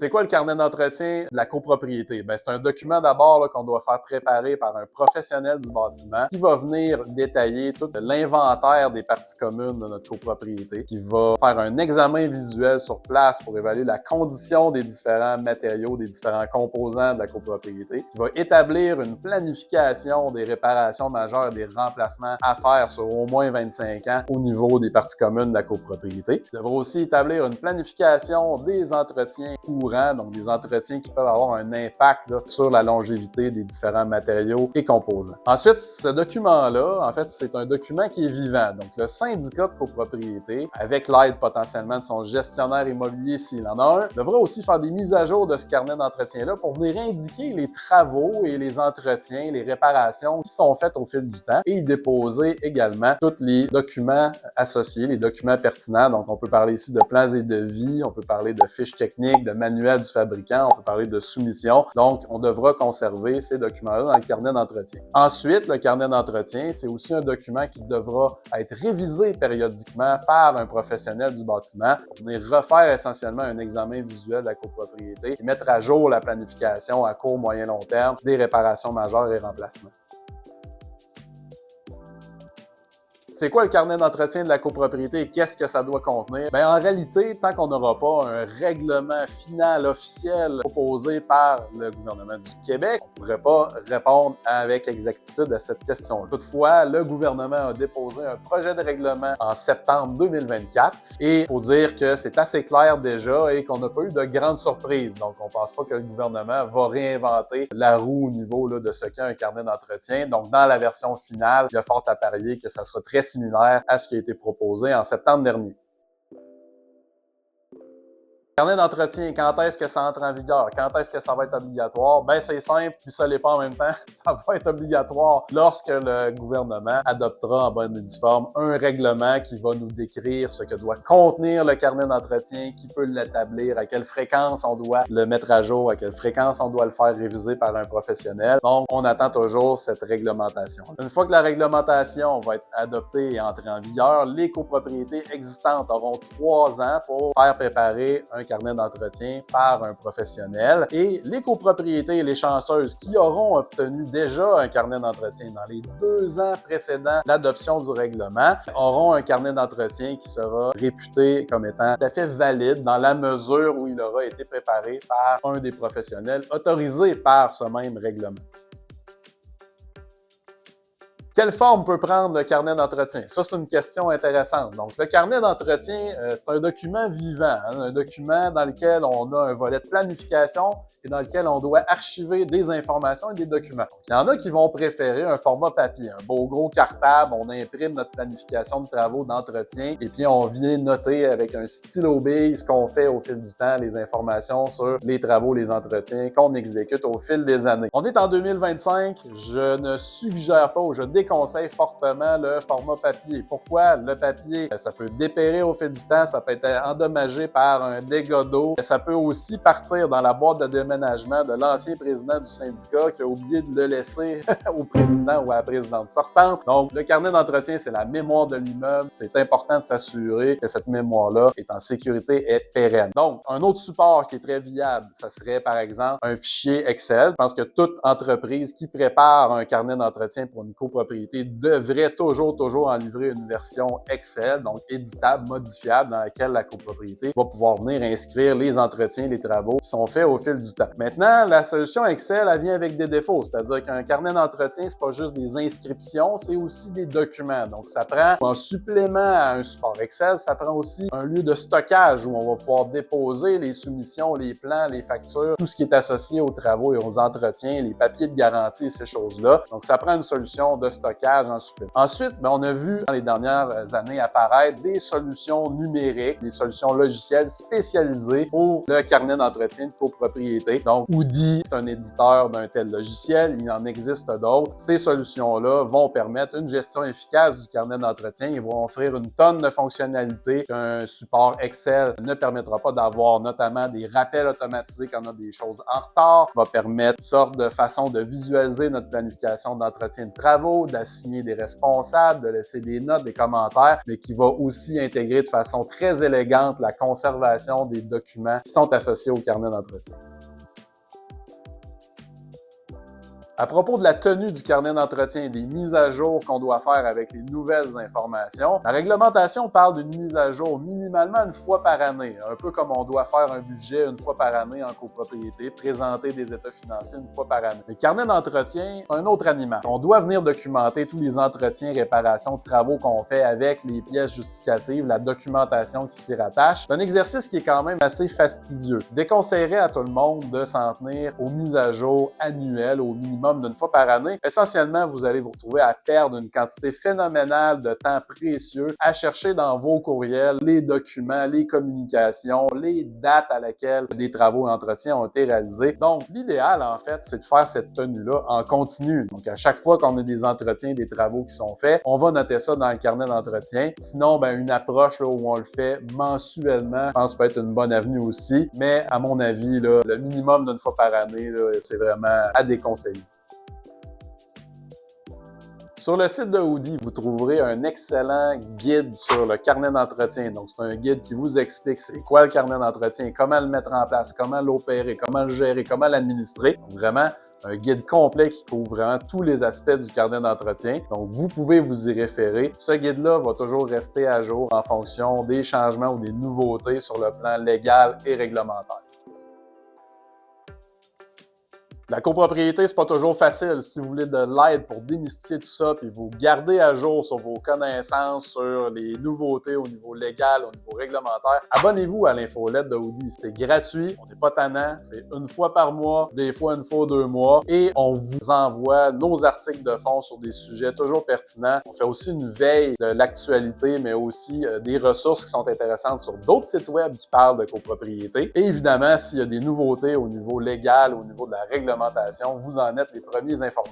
C'est quoi le carnet d'entretien de la copropriété? Ben, c'est un document d'abord qu'on doit faire préparer par un professionnel du bâtiment qui va venir détailler tout l'inventaire des parties communes de notre copropriété, qui va faire un examen visuel sur place pour évaluer la condition des différents matériaux, des différents composants de la copropriété, qui va établir une planification des réparations majeures et des remplacements à faire sur au moins 25 ans au niveau des parties communes de la copropriété. Il devra aussi établir une planification des entretiens courants, donc des entretiens qui peuvent avoir un impact sur la longévité des différents matériaux et composants. Ensuite, ce document-là, en fait, c'est un document qui est vivant. Donc, le syndicat de copropriété, avec l'aide potentiellement de son gestionnaire immobilier s'il en a un, devra aussi faire des mises à jour de ce carnet d'entretien-là pour venir indiquer les travaux et les entretiens, les réparations qui sont faites au fil du temps et y déposer également tous les documents associés, les documents pertinents. Donc, on peut parler ici de plans et devis, on peut parler de fiches techniques, de manuels du fabricant, on peut parler de soumission. Donc, on devra conserver ces documents-là dans le carnet d'entretien. Ensuite, le carnet d'entretien, c'est aussi un document qui devra être révisé périodiquement par un professionnel du bâtiment pour venir refaire essentiellement un examen visuel de la copropriété et mettre à jour la planification à court, moyen, long terme des réparations majeures et remplacements. C'est quoi le carnet d'entretien de la copropriété et qu'est-ce que ça doit contenir? En réalité, tant qu'on n'aura pas un règlement final officiel proposé par le gouvernement du Québec, on ne pourrait pas répondre avec exactitude à cette question. Toutefois, le gouvernement a déposé un projet de règlement en septembre 2024 et il faut dire que c'est assez clair déjà et qu'on n'a pas eu de grandes surprises. Donc, on ne pense pas que le gouvernement va réinventer la roue au niveau de ce qu'est un carnet d'entretien. Donc, dans la version finale, il y a fort à parier que ça sera très similaire à ce qui a été proposé en septembre dernier. Carnet d'entretien, quand est-ce que ça entre en vigueur? Quand est-ce que ça va être obligatoire? C'est simple, puis ça l'est pas en même temps. Ça va être obligatoire lorsque le gouvernement adoptera en bonne et due forme un règlement qui va nous décrire ce que doit contenir le carnet d'entretien, qui peut l'établir, à quelle fréquence on doit le mettre à jour, à quelle fréquence on doit le faire réviser par un professionnel. Donc, on attend toujours cette réglementation. Une fois que la réglementation va être adoptée et entrer en vigueur, les copropriétés existantes auront 3 ans pour faire préparer un carnet d'entretien par un professionnel et les copropriétés et les chanceuses qui auront obtenu déjà un carnet d'entretien dans les 2 ans précédant l'adoption du règlement auront un carnet d'entretien qui sera réputé comme étant tout à fait valide dans la mesure où il aura été préparé par un des professionnels autorisés par ce même règlement. Quelle forme peut prendre le carnet d'entretien? Ça, c'est une question intéressante. Donc, le carnet d'entretien, c'est un document vivant, un document dans lequel on a un volet de planification et dans lequel on doit archiver des informations et des documents. Donc, il y en a qui vont préférer un format papier, un beau gros cartable, on imprime notre planification de travaux d'entretien et puis on vient noter avec un stylo bille ce qu'on fait au fil du temps, les informations sur les travaux, les entretiens qu'on exécute au fil des années. On est en 2025, je ne suggère pas ou je déconseille fortement le format papier. Pourquoi? Le papier, ça peut dépérir au fil du temps, ça peut être endommagé par un dégât d'eau, ça peut aussi partir dans la boîte de déménagement de l'ancien président du syndicat qui a oublié de le laisser au président ou à la présidente sortante. Donc, le carnet d'entretien, c'est la mémoire de l'immeuble. C'est important de s'assurer que cette mémoire-là est en sécurité et pérenne. Donc, un autre support qui est très viable, ça serait par exemple un fichier Excel. Je pense que toute entreprise qui prépare un carnet d'entretien pour une copropriété devrait toujours en livrer une version Excel, donc éditable, modifiable, dans laquelle la copropriété va pouvoir venir inscrire les entretiens, les travaux qui sont faits au fil du temps. Maintenant, la solution Excel, elle vient avec des défauts, c'est-à-dire qu'un carnet d'entretien, c'est pas juste des inscriptions, c'est aussi des documents. Donc, ça prend en supplément à un support Excel, ça prend aussi un lieu de stockage où on va pouvoir déposer les soumissions, les plans, les factures, tout ce qui est associé aux travaux et aux entretiens, les papiers de garantie et ces choses-là. Donc, ça prend une solution de stockage en supplément. Ensuite, on a vu dans les dernières années apparaître des solutions numériques, des solutions logicielles spécialisées pour le carnet d'entretien de copropriété. Donc, Oudi est un éditeur d'un tel logiciel, il en existe d'autres. Ces solutions-là vont permettre une gestion efficace du carnet d'entretien. Ils vont offrir une tonne de fonctionnalités qu'un support Excel ne permettra pas d'avoir, notamment des rappels automatisés quand on a des choses en retard, va permettre toutes sortes de façons de visualiser notre planification d'entretien de travaux, d'assigner des responsables, de laisser des notes, des commentaires, mais qui va aussi intégrer de façon très élégante la conservation des documents qui sont associés au carnet d'entretien. À propos de la tenue du carnet d'entretien et des mises à jour qu'on doit faire avec les nouvelles informations, la réglementation parle d'une mise à jour minimalement une fois par année, un peu comme on doit faire un budget une fois par année en copropriété, présenter des états financiers une fois par année. Le carnet d'entretien, c'est un autre animal. On doit venir documenter tous les entretiens, réparations, travaux qu'on fait avec les pièces justificatives, la documentation qui s'y rattache. C'est un exercice qui est quand même assez fastidieux. Je déconseillerais à tout le monde de s'en tenir aux mises à jour annuelles, au minimum d'une fois par année. Essentiellement, vous allez vous retrouver à perdre une quantité phénoménale de temps précieux à chercher dans vos courriels les documents, les communications, les dates à laquelle des travaux et entretiens ont été réalisés. Donc, l'idéal, en fait, c'est de faire cette tenue-là en continu. Donc, à chaque fois qu'on a des entretiens, des travaux qui sont faits, on va noter ça dans le carnet d'entretien. Sinon, une approche là, où on le fait mensuellement, je pense peut être une bonne avenue aussi. Mais à mon avis, là, le minimum d'une fois par année, là, c'est vraiment à déconseiller. Sur le site de Houdy, vous trouverez un excellent guide sur le carnet d'entretien. Donc, c'est un guide qui vous explique c'est quoi le carnet d'entretien, comment le mettre en place, comment l'opérer, comment le gérer, comment l'administrer. Donc, vraiment, un guide complet qui couvre vraiment tous les aspects du carnet d'entretien. Donc, vous pouvez vous y référer. Ce guide-là va toujours rester à jour en fonction des changements ou des nouveautés sur le plan légal et réglementaire. La copropriété, c'est pas toujours facile. Si vous voulez de l'aide pour démystifier tout ça, puis vous garder à jour sur vos connaissances, sur les nouveautés au niveau légal, au niveau réglementaire, abonnez-vous à l'infolette de Houdy. C'est gratuit, on n'est pas tannant, c'est une fois par mois, des fois une fois 2 mois, et on vous envoie nos articles de fond sur des sujets toujours pertinents. On fait aussi une veille de l'actualité, mais aussi des ressources qui sont intéressantes sur d'autres sites web qui parlent de copropriété. Et évidemment, s'il y a des nouveautés au niveau légal, au niveau de la réglementation, vous en êtes les premiers informés.